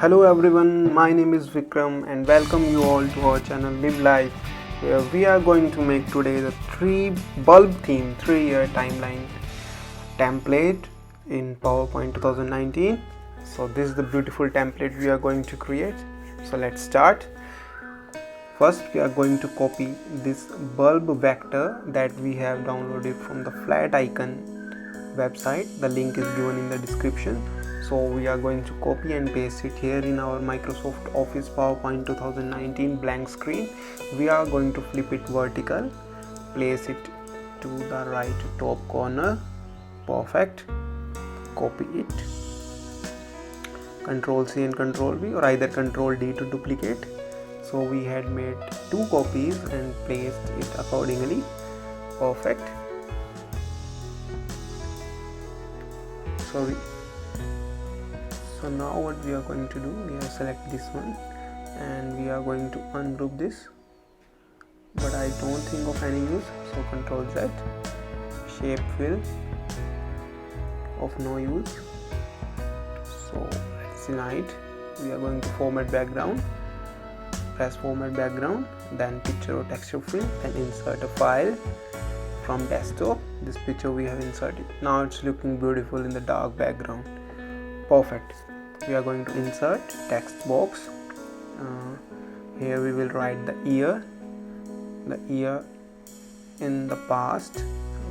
Hello everyone, my name is Vikram and welcome you all to our channel Live Life, where we are going to make today the 3 bulb theme 3-year timeline template in PowerPoint 2019. So this is the beautiful template we are going to create. So let's start. First we are going to copy this bulb vector that we have downloaded from the Flat Icon website. The link is given in the description. So we are going to copy and paste it here in our Microsoft Office PowerPoint 2019 blank screen. We are going to flip it vertical, place it to the right top corner. Perfect. Copy it. Control C and Control V, or either Control D to duplicate. So we had made 2 copies and placed it accordingly. Perfect. So now what we are going to do, we have select this one and we are going to ungroup this, but I don't think of any use, so Ctrl Z. Shape fill, of no use, so let's deny it. We are going to format background, press format background, then picture or texture fill, and insert a file from desktop. This picture we have inserted. Now it's looking beautiful in the dark background. Perfect. We are going to insert text box. Here we will write the year in the past.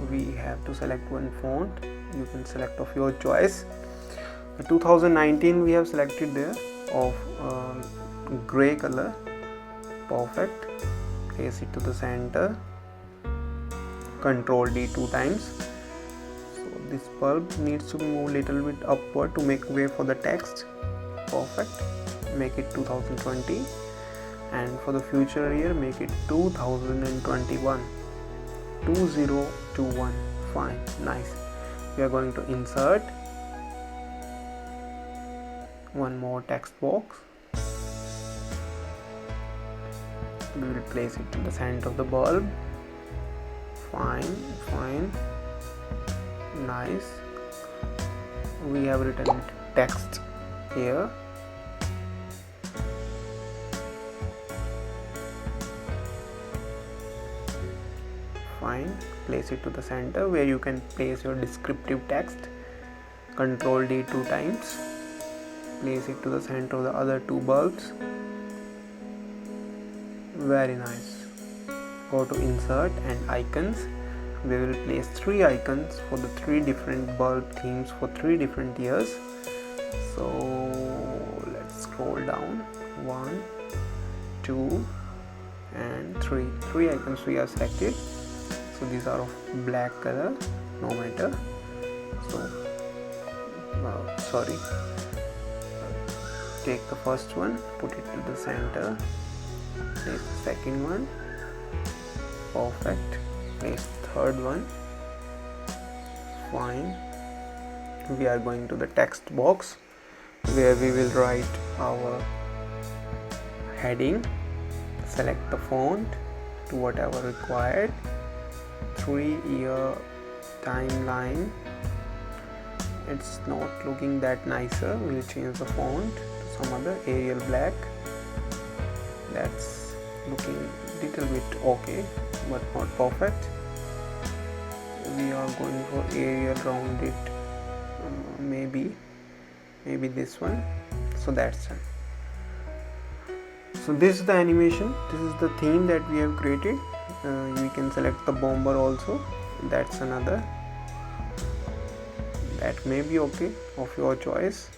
We have to select one font. You can select of your choice. The 2019 we have selected there of gray color. Perfect. Place it to the center. Control D 2 times. This bulb needs to move a little bit upward to make way for the text. Perfect. Make it 2020, and for the future year make it 2021. 2021. Fine. Nice. We are going to insert one more text box. We will place it in the center of the bulb. Fine. Nice. We have written text here. Fine. Place it to the center where you can place your descriptive text. Control D 2 times. Place it to the center of the other 2 bulbs. Very nice. Go to insert and icons. We will place 3 icons for the 3 different bulb themes for 3 different years. So let's scroll down. 1, 2 and 3. 3 icons we have selected. So these are of black color, no matter. So take the first one, put it to the center, place the second one. Perfect. Place the third one. Fine. We are going to the text box where we will write our heading. Select the font to whatever required. 3-year timeline. It's not looking that nicer. We'll change the font to some other Arial black. That's looking little bit okay, but not perfect. We are going for Arial rounded, maybe this one. So that's it. So this is the animation. This is the theme that we have created. You can select the bomber also. That's another. That may be okay, of your choice.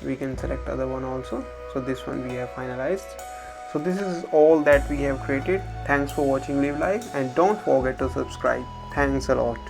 We can select other one also. So this one we have finalized. So this is all that we have created. Thanks for watching Live Life, and don't forget to subscribe. Thanks a lot.